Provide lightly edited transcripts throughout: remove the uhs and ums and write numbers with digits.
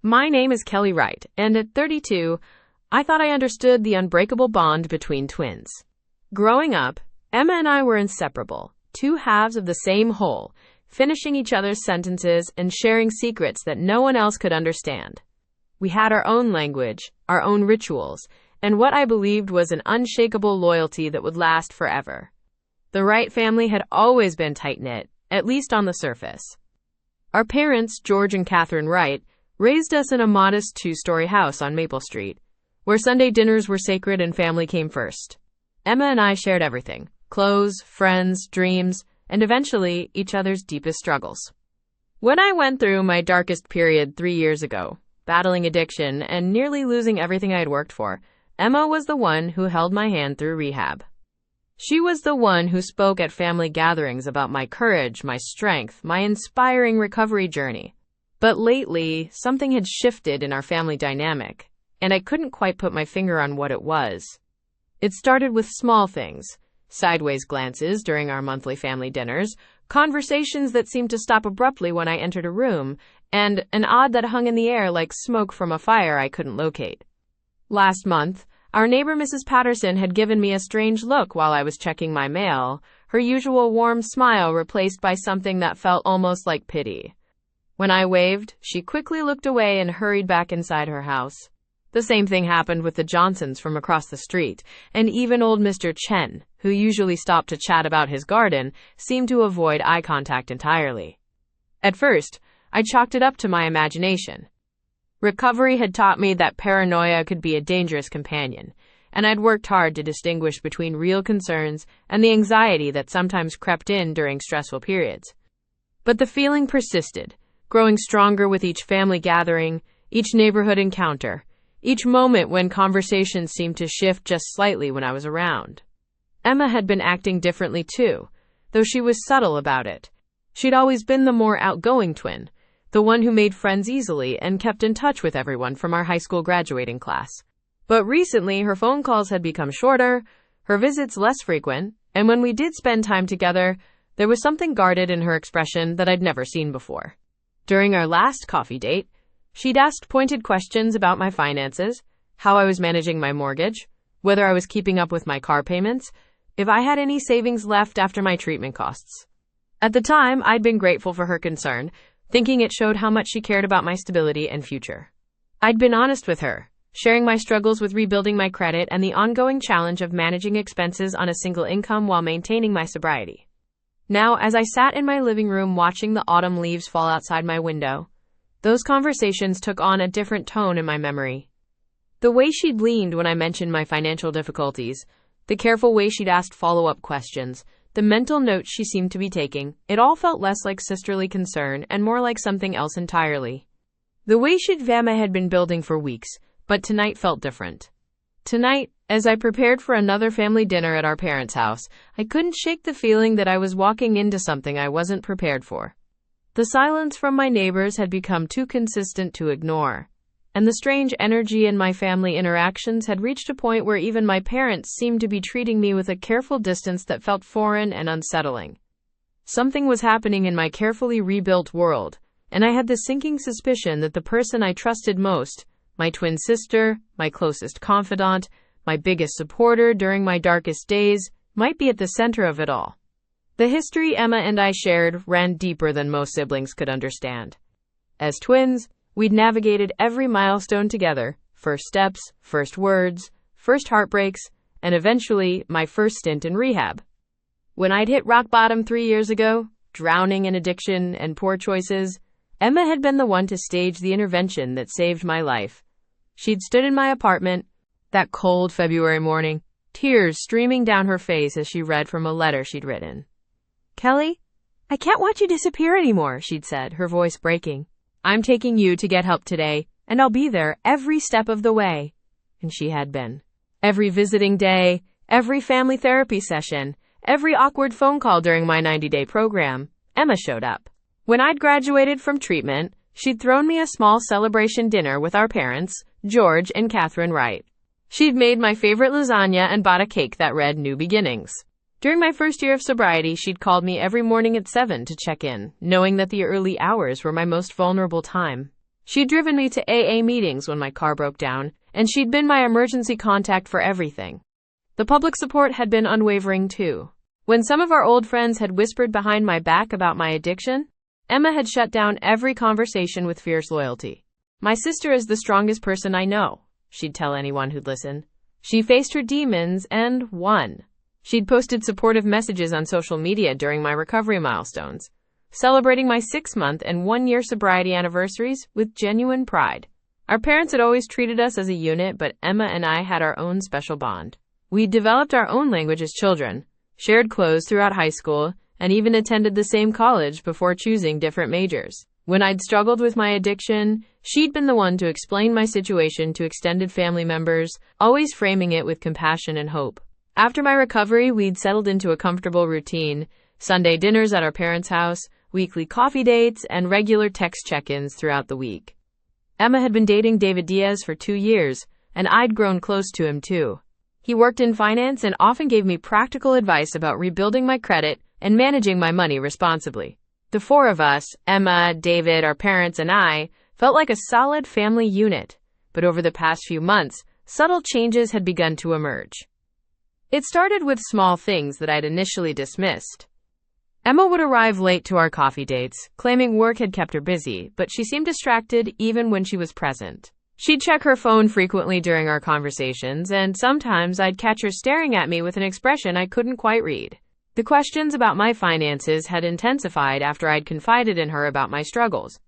My name is Kelly Wright, and at 32, I thought I understood the unbreakable bond between twins. Growing up, Emma and I were inseparable, two halves of the same whole, finishing each other's sentences and sharing secrets that no one else could understand. We had our own language, our own rituals, and what I believed was an unshakable loyalty that would last forever. The Wright family had always been tight-knit, at least on the surface. Our parents, George and Catherine Wright, raised us in a modest two-story house on Maple Street, where Sunday dinners were sacred and family came first. Emma and I shared everything: clothes, friends, dreams, and eventually each other's deepest struggles. When I went through my darkest period 3 years ago, battling addiction and nearly losing everything I had worked for, Emma was the one who held my hand through rehab. She was the one who spoke at family gatherings about my courage, my strength, my inspiring recovery journey. But lately, something had shifted in our family dynamic, and I couldn't quite put my finger on what it was. It started with small things: sideways glances during our monthly family dinners, conversations that seemed to stop abruptly when I entered a room, and an odd that hung in the air like smoke from a fire I couldn't locate. Last month, our neighbor Mrs. Patterson had given me a strange look while I was checking my mail, her usual warm smile replaced by something that felt almost like pity. When I waved, she quickly looked away and hurried back inside her house. The same thing happened with the Johnsons from across the street, and even old Mr. Chen, who usually stopped to chat about his garden, seemed to avoid eye contact entirely. At first, I chalked it up to my imagination. Recovery had taught me that paranoia could be a dangerous companion, and I'd worked hard to distinguish between real concerns and the anxiety that sometimes crept in during stressful periods. But the feeling persisted, growing stronger with each family gathering, each neighborhood encounter, each moment when conversations seemed to shift just slightly when I was around. Emma had been acting differently too, though she was subtle about it. She'd always been the more outgoing twin, the one who made friends easily and kept in touch with everyone from our high school graduating class. But recently, her phone calls had become shorter, her visits less frequent, and when we did spend time together, there was something guarded in her expression that I'd never seen before. During our last coffee date, she'd asked pointed questions about my finances, how I was managing my mortgage, whether I was keeping up with my car payments, if I had any savings left after my treatment costs. At the time, I'd been grateful for her concern, thinking it showed how much she cared about my stability and future. I'd been honest with her, sharing my struggles with rebuilding my credit and the ongoing challenge of managing expenses on a single income while maintaining my sobriety. Now, as I sat in my living room watching the autumn leaves fall outside my window, those conversations took on a different tone in my memory. The way she'd leaned when I mentioned my financial difficulties, the careful way she'd asked follow-up questions, the mental notes she seemed to be taking, it all felt less like sisterly concern and more like something else entirely. The way Emma had been building for weeks, but tonight felt different. Tonight, as I prepared for another family dinner at our parents' house, I couldn't shake the feeling that I was walking into something I wasn't prepared for. The silence from my neighbors had become too consistent to ignore, and the strange energy in my family interactions had reached a point where even my parents seemed to be treating me with a careful distance that felt foreign and unsettling. Something was happening in my carefully rebuilt world, and I had the sinking suspicion that the person I trusted most, my twin sister, my closest confidant, my biggest supporter during my darkest days, might be at the center of it all. The history Emma and I shared ran deeper than most siblings could understand. As twins, we'd navigated every milestone together: first steps, first words, first heartbreaks, and eventually my first stint in rehab. When I'd hit rock bottom 3 years ago, drowning in addiction and poor choices, Emma had been the one to stage the intervention that saved my life. She'd stood in my apartment that cold February morning, tears streaming down her face as she read from a letter she'd written. "Kelly, I can't watch you disappear anymore," she'd said, her voice breaking. "I'm taking you to get help today, and I'll be there every step of the way." And she had been. Every visiting day, every family therapy session, every awkward phone call during my 90-day program, Emma showed up. When I'd graduated from treatment, she'd thrown me a small celebration dinner with our parents, George and Catherine Wright. She'd made my favorite lasagna and bought a cake that read "New Beginnings." During my first year of sobriety, she'd called me every morning at 7 to check in, knowing that the early hours were my most vulnerable time. She'd driven me to AA meetings when my car broke down, and she'd been my emergency contact for everything. The public support had been unwavering too. When some of our old friends had whispered behind my back about my addiction, Emma had shut down every conversation with fierce loyalty. "My sister is the strongest person I know," she'd tell anyone who'd listen. She faced her demons and won. She'd posted supportive messages on social media during my recovery milestones, celebrating my 6-month and 1-year sobriety anniversaries with genuine pride. Our parents had always treated us as a unit, but Emma and I had our own special bond. We developed our own language as children, shared clothes throughout high school, and even attended the same college before choosing different majors. When I'd struggled with my addiction, she'd been the one to explain my situation to extended family members, always framing it with compassion and hope. After my recovery, we'd settled into a comfortable routine: Sunday dinners at our parents' house, weekly coffee dates, and regular text check-ins throughout the week. Emma had been dating David Diaz for 2 years, and I'd grown close to him too. He worked in finance and often gave me practical advice about rebuilding my credit and managing my money responsibly. The 4 of us, Emma, David, our parents, and I, felt like a solid family unit. But over the past few months, subtle changes had begun to emerge. It started with small things that I'd initially dismissed. Emma would arrive late to our coffee dates, claiming work had kept her busy, but she seemed distracted even when she was present. She'd check her phone frequently during our conversations, and sometimes I'd catch her staring at me with an expression I couldn't quite read. The questions about my finances had intensified after I'd confided in her about my struggles.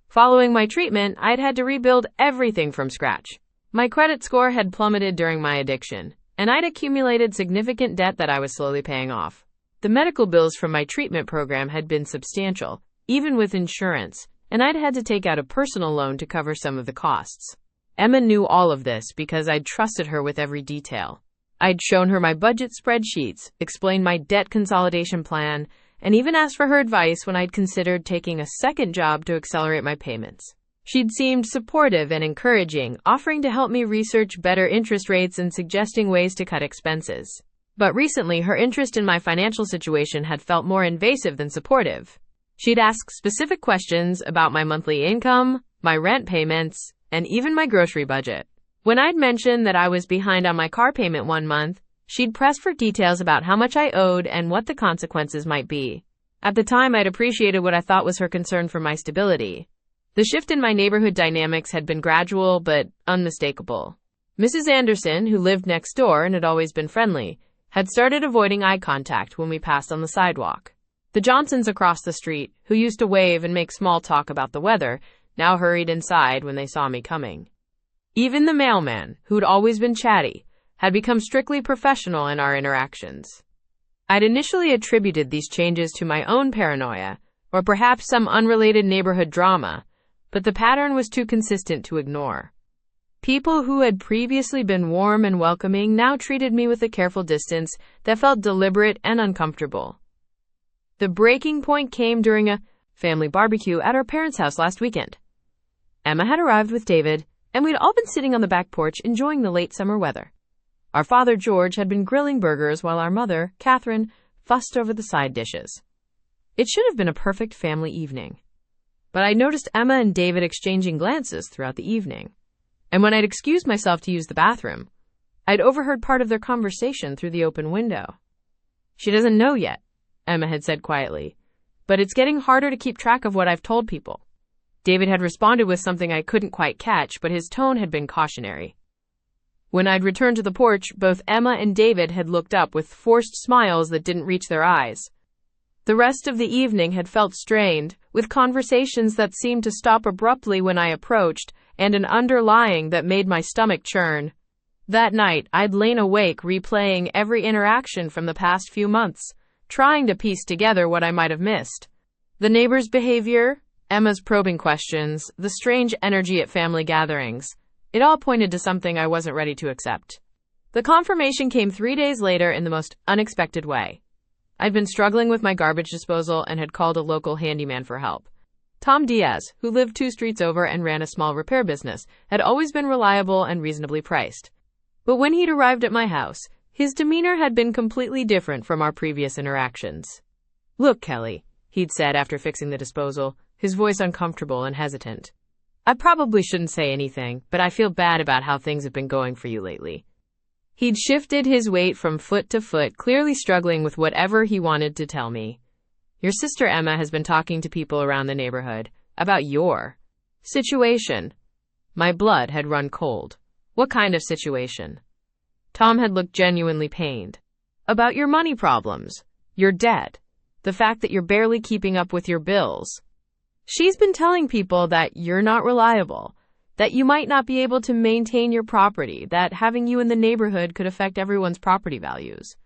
Following my treatment, I'd had to rebuild everything from scratch. My credit score had plummeted during my addiction, and I'd accumulated significant debt that I was slowly paying off. The medical bills from my treatment program had been substantial, even with insurance, and I'd had to take out a personal loan to cover some of the costs. Emma knew all of this because I'd trusted her with every detail. I'd shown her my budget spreadsheets, explained my debt consolidation plan, and even asked for her advice when I'd considered taking a second job to accelerate my payments. She'd seemed supportive and encouraging, offering to help me research better interest rates and suggesting ways to cut expenses. But recently, her interest in my financial situation had felt more invasive than supportive. She'd ask specific questions about my monthly income, my rent payments, and even my grocery budget. When I'd mentioned that I was behind on my car payment 1 month, she'd press for details about how much I owed and what the consequences might be. At the time, I'd appreciated what I thought was her concern for my stability. The shift in my neighborhood dynamics had been gradual but unmistakable. Mrs. Anderson, who lived next door and had always been friendly, had started avoiding eye contact when we passed on the sidewalk. The Johnsons across the street, who used to wave and make small talk about the weather, now hurried inside when they saw me coming. Even the mailman, who'd always been chatty, had become strictly professional in our interactions. I'd initially attributed these changes to my own paranoia, or perhaps some unrelated neighborhood drama, but the pattern was too consistent to ignore. People who had previously been warm and welcoming now treated me with a careful distance that felt deliberate and uncomfortable. The breaking point came during a family barbecue at our parents' house last weekend. Emma had arrived with David, and we'd all been sitting on the back porch enjoying the late summer weather. Our father, George, had been grilling burgers while our mother, Catherine, fussed over the side dishes. It should have been a perfect family evening. But I noticed Emma and David exchanging glances throughout the evening. And when I'd excused myself to use the bathroom, I'd overheard part of their conversation through the open window. "She doesn't know yet," Emma had said quietly, "but it's getting harder to keep track of what I've told people." David had responded with something I couldn't quite catch, but his tone had been cautionary. When I'd returned to the porch, both Emma and David had looked up with forced smiles that didn't reach their eyes. The rest of the evening had felt strained, with conversations that seemed to stop abruptly when I approached, and an underlying that made my stomach churn. That night, I'd lain awake replaying every interaction from the past few months, trying to piece together what I might have missed. The neighbors' behavior, Emma's probing questions, the strange energy at family gatherings. It all pointed to something I wasn't ready to accept. The confirmation came 3 days later in the most unexpected way. I'd been struggling with my garbage disposal and had called a local handyman for help. Tom Diaz, who lived 2 streets over and ran a small repair business, had always been reliable and reasonably priced. But when he'd arrived at my house, his demeanor had been completely different from our previous interactions. "Look, Kelly," he'd said after fixing the disposal, his voice uncomfortable and hesitant. I probably shouldn't say anything, but I feel bad about how things have been going for you lately. He'd shifted his weight from foot to foot, clearly struggling with whatever he wanted to tell me. Your sister Emma has been talking to people around the neighborhood about your situation. My blood had run cold. What kind of situation? Tom had looked genuinely pained. About your money problems, your debt, the fact that you're barely keeping up with your bills. She's been telling people that you're not reliable, that you might not be able to maintain your property, that having you in the neighborhood could affect everyone's property values.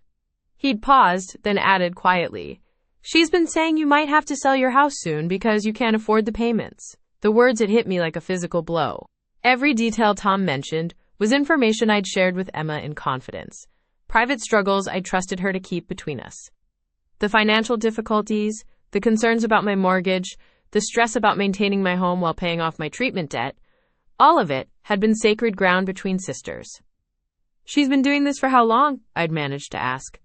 He'd paused, then added quietly, she's been saying you might have to sell your house soon because you can't afford the payments. The words had hit me like a physical blow. Every detail Tom mentioned was information I'd shared with Emma in confidence. Private struggles I trusted her to keep between us. The financial difficulties, the concerns about my mortgage, the stress about maintaining my home while paying off my treatment debt, all of it had been sacred ground between sisters. She's been doing this for how long? I'd managed to ask.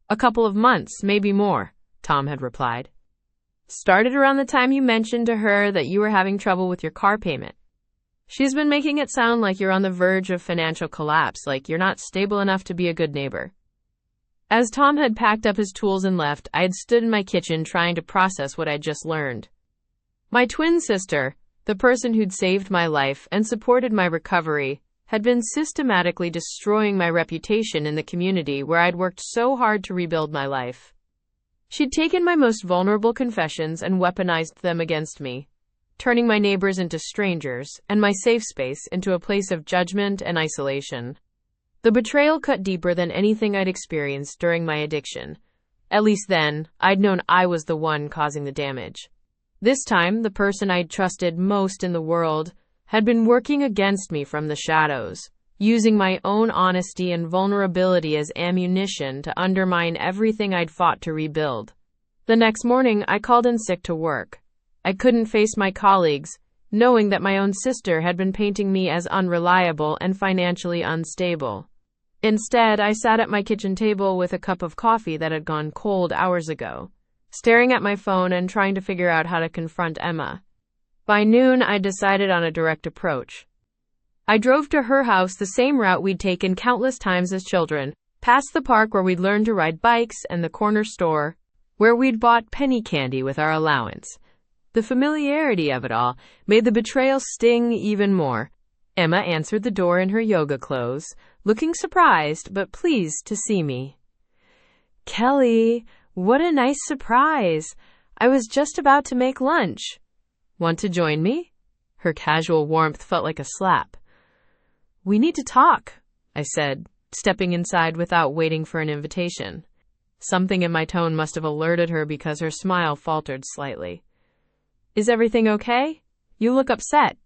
A couple of months, maybe more, Tom had replied. Started around the time you mentioned to her that you were having trouble with your car payment. She's been making it sound like you're on the verge of financial collapse, like you're not stable enough to be a good neighbor. As Tom had packed up his tools and left, I had stood in my kitchen trying to process what I'd just learned. My twin sister, the person who'd saved my life and supported my recovery, had been systematically destroying my reputation in the community where I'd worked so hard to rebuild my life. She'd taken my most vulnerable confessions and weaponized them against me, turning my neighbors into strangers and my safe space into a place of judgment and isolation. The betrayal cut deeper than anything I'd experienced during my addiction. At least then, I'd known I was the one causing the damage. This time, the person I'd trusted most in the world had been working against me from the shadows, using my own honesty and vulnerability as ammunition to undermine everything I'd fought to rebuild. The next morning, I called in sick to work. I couldn't face my colleagues, knowing that my own sister had been painting me as unreliable and financially unstable. Instead, I sat at my kitchen table with a cup of coffee that had gone cold hours ago, staring at my phone and trying to figure out how to confront Emma. By noon, I decided on a direct approach. I drove to her house the same route we'd taken countless times as children, past the park where we'd learned to ride bikes and the corner store where we'd bought penny candy with our allowance. The familiarity of it all made the betrayal sting even more. Emma answered the door in her yoga clothes, looking surprised but pleased to see me. Kelly, what a nice surprise. I was just about to make lunch. Want to join me? Her casual warmth felt like a slap. We need to talk, I said, stepping inside without waiting for an invitation. Something in my tone must have alerted her because her smile faltered slightly. Is everything okay? You look upset.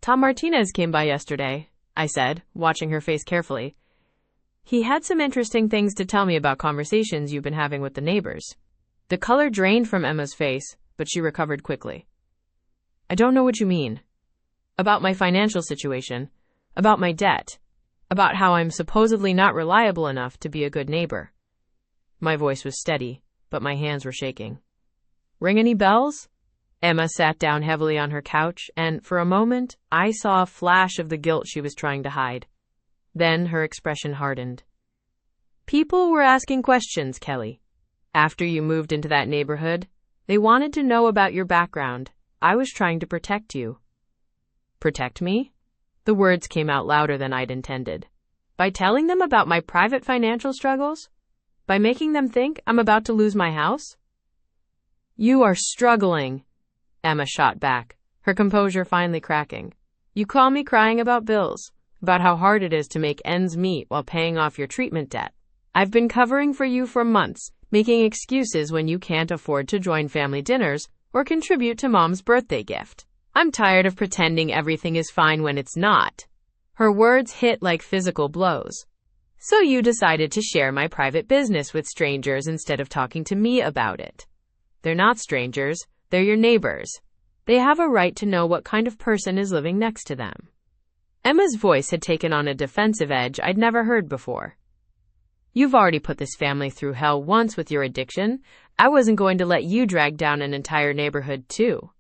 Tom Martinez came by yesterday, I said, watching her face carefully. He had some interesting things to tell me about conversations you've been having with the neighbors. The color drained from Emma's face, but she recovered quickly. I don't know what you mean. About my financial situation, about my debt, about how I'm supposedly not reliable enough to be a good neighbor. My voice was steady, but my hands were shaking. Ring any bells? Emma sat down heavily on her couch, and for a moment, I saw a flash of the guilt she was trying to hide. Then her expression hardened. People were asking questions, Kelly. After you moved into that neighborhood, they wanted to know about your background. I was trying to protect you. Protect me? The words came out louder than I'd intended. By telling them about my private financial struggles? By making them think I'm about to lose my house? You are struggling, Emma shot back, her composure finally cracking. You call me crying about bills, about how hard it is to make ends meet while paying off your treatment debt. I've been covering for you for months, making excuses when you can't afford to join family dinners or contribute to Mom's birthday gift. I'm tired of pretending everything is fine when it's not. Her words hit like physical blows. So you decided to share my private business with strangers instead of talking to me about it. They're not strangers, they're your neighbors. They have a right to know what kind of person is living next to them. Emma's voice had taken on a defensive edge I'd never heard before. You've already put this family through hell once with your addiction. I wasn't going to let you drag down an entire neighborhood too.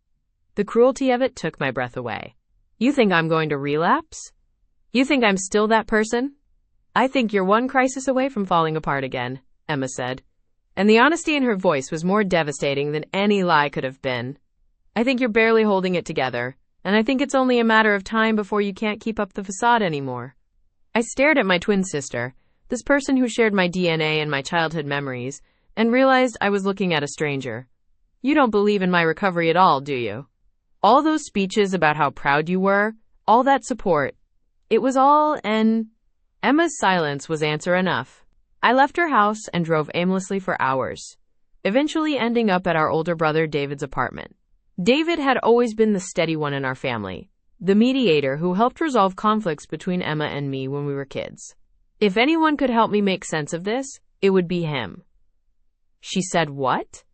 The cruelty of it took my breath away. You think I'm going to relapse? You think I'm still that person? I think you're one crisis away from falling apart again, Emma said. And the honesty in her voice was more devastating than any lie could have been. I think you're barely holding it together, and I think it's only a matter of time before you can't keep up the facade anymore. I stared at my twin sister, this person who shared my DNA and my childhood memories, and realized I was looking at a stranger. You don't believe in my recovery at all, do you? All those speeches about how proud you were, all that support, it was all Emma's silence was answer enough. I left her house and drove aimlessly for hours, eventually ending up at our older brother David's apartment. David had always been the steady one in our family, the mediator who helped resolve conflicts between Emma and me when we were kids. If anyone could help me make sense of this, it would be him. She said, "What?"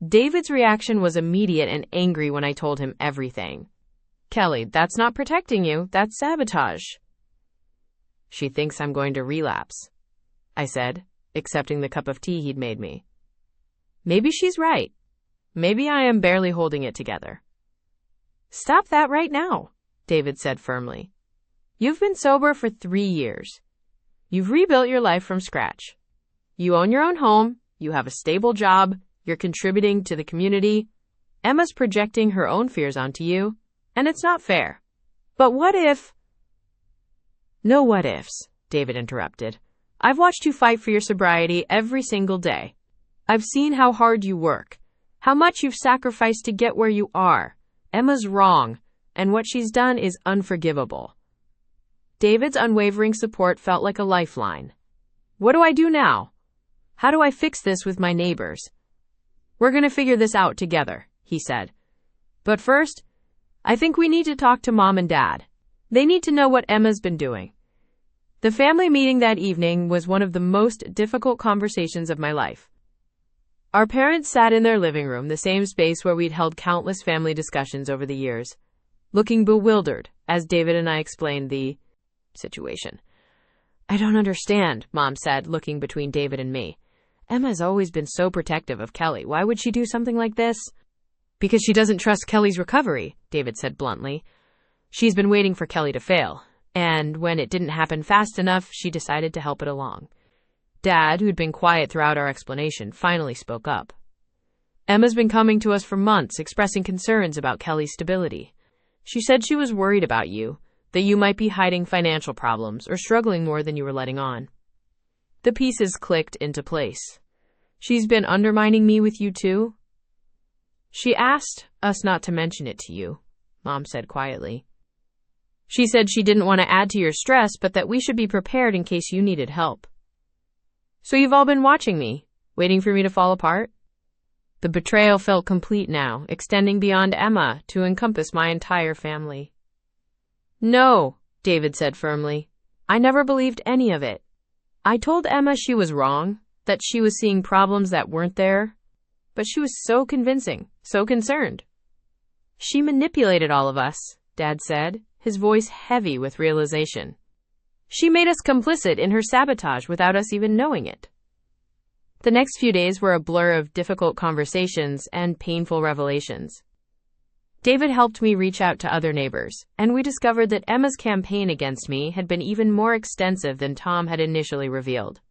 David's reaction was immediate and angry when I told him everything. "Kelly, that's not protecting you, that's sabotage." "She thinks I'm going to relapse," I said, accepting the cup of tea he'd made me. "Maybe she's right. Maybe I am barely holding it together." "Stop that right now," David said firmly. "You've been sober for 3 years. You've rebuilt your life from scratch. You own your own home, you have a stable job, you're contributing to the community. Emma's projecting her own fears onto you, and it's not fair. But what if—" "No what ifs," David interrupted. "I've watched you fight for your sobriety every single day. I've seen how hard you work, how much you've sacrificed to get where you are. Emma's wrong, and what she's done is unforgivable." David's unwavering support felt like a lifeline. "What do I do now? How do I fix this with my neighbors?" "We're going to figure this out together," he said. "But first, I think we need to talk to Mom and Dad. They need to know what Emma's been doing." The family meeting that evening was one of the most difficult conversations of my life. Our parents sat in their living room, the same space where we'd held countless family discussions over the years, looking bewildered as David and I explained the situation. "I don't understand," Mom said, looking between David and me. "Emma's always been so protective of Kelly. Why would she do something like this?" "Because she doesn't trust Kelly's recovery," David said bluntly. "She's been waiting for Kelly to fail, and when it didn't happen fast enough, she decided to help it along." Dad, who'd been quiet throughout our explanation, finally spoke up. "Emma's been coming to us for months, expressing concerns about Kelly's stability. She said she was worried about you, that you might be hiding financial problems or struggling more than you were letting on." The pieces clicked into place. "She's been undermining me with you too?" "She asked us not to mention it to you," Mom said quietly. "She said she didn't want to add to your stress, but that we should be prepared in case you needed help." "So you've all been watching me, waiting for me to fall apart?" The betrayal felt complete now, extending beyond Emma to encompass my entire family. "No," David said firmly. "I never believed any of it. I told Emma she was wrong, that she was seeing problems that weren't there, but she was so convincing, so concerned." "She manipulated all of us," Dad said, his voice heavy with realization. "She made us complicit in her sabotage without us even knowing it." The next few days were a blur of difficult conversations and painful revelations. David helped me reach out to other neighbors, and we discovered that Emma's campaign against me had been even more extensive than Tom had initially revealed.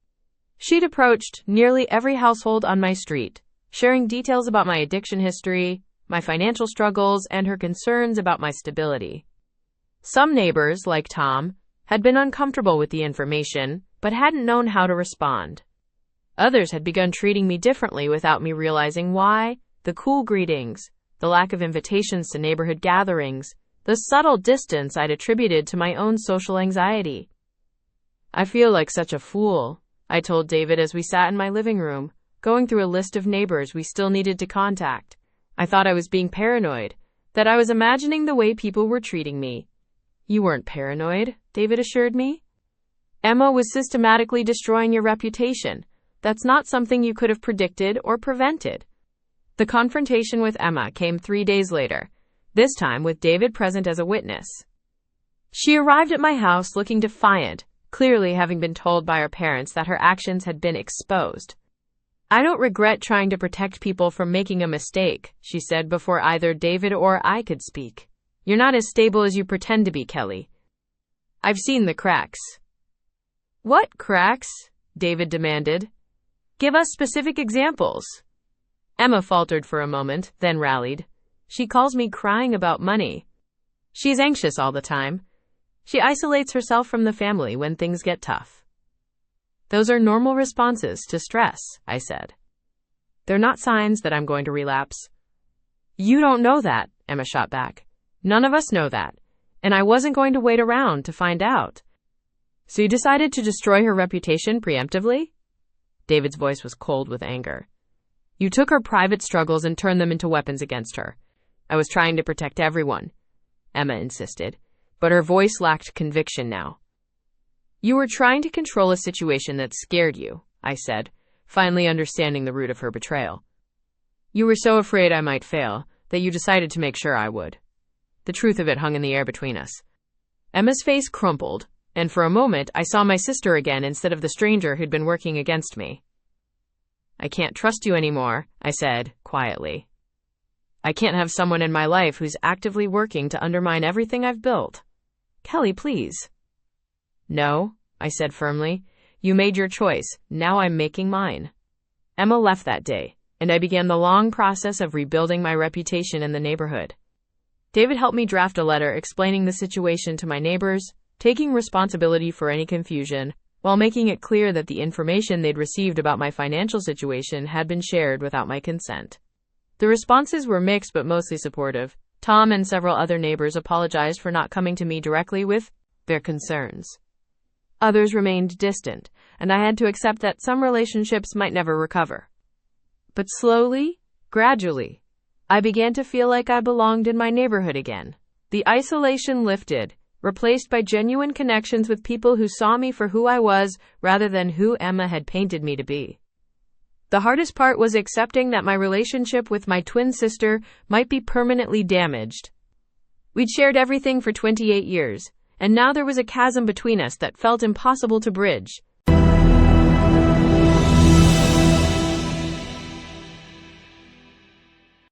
She'd approached nearly every household on my street, sharing details about my addiction history, my financial struggles, and her concerns about my stability. Some neighbors, like Tom, had been uncomfortable with the information, but hadn't known how to respond. Others had begun treating me differently without me realizing why. The cool greetings, the lack of invitations to neighborhood gatherings, the subtle distance I'd attributed to my own social anxiety. "I feel like such a fool," I told David as we sat in my living room, going through a list of neighbors we still needed to contact. "I thought I was being paranoid, that I was imagining the way people were treating me." "You weren't paranoid," David assured me. "Emma was systematically destroying your reputation. That's not something you could have predicted or prevented." The confrontation with Emma came 3 days later, this time with David present as a witness. She arrived at my house looking defiant, clearly having been told by her parents that her actions had been exposed. I don't regret trying to protect people from making a mistake, she said before either David or I could speak. You're not as stable as you pretend to be, Kelly. I've seen the cracks. What cracks? David demanded. Give us specific examples. Emma faltered for a moment, then rallied. She calls me crying about money. She's anxious all the time. She isolates herself from the family when things get tough. Those are normal responses to stress, I said. They're not signs that I'm going to relapse. You don't know that, Emma shot back. None of us know that, and I wasn't going to wait around to find out. So you decided to destroy her reputation preemptively? David's voice was cold with anger. You took her private struggles and turned them into weapons against her. I was trying to protect everyone, Emma insisted, but her voice lacked conviction now. You were trying to control a situation that scared you, I said, finally understanding the root of her betrayal. You were so afraid I might fail that you decided to make sure I would. The truth of it hung in the air between us. Emma's face crumpled, and for a moment I saw my sister again instead of the stranger who'd been working against me. I can't trust you anymore, I said, quietly. I can't have someone in my life who's actively working to undermine everything I've built. Kelly, please. No, I said firmly. You made your choice. Now I'm making mine. Emma left that day, and I began the long process of rebuilding my reputation in the neighborhood. David helped me draft a letter explaining the situation to my neighbors, taking responsibility for any confusion, while making it clear that the information they'd received about my financial situation had been shared without my consent. The responses were mixed but mostly supportive. Tom and several other neighbors apologized for not coming to me directly with their concerns. Others remained distant, and I had to accept that some relationships might never recover. But slowly, gradually, I began to feel like I belonged in my neighborhood again. The isolation lifted, replaced by genuine connections with people who saw me for who I was rather than who Emma had painted me to be. The hardest part was accepting that my relationship with my twin sister might be permanently damaged. We'd shared everything for 28 years, and now there was a chasm between us that felt impossible to bridge.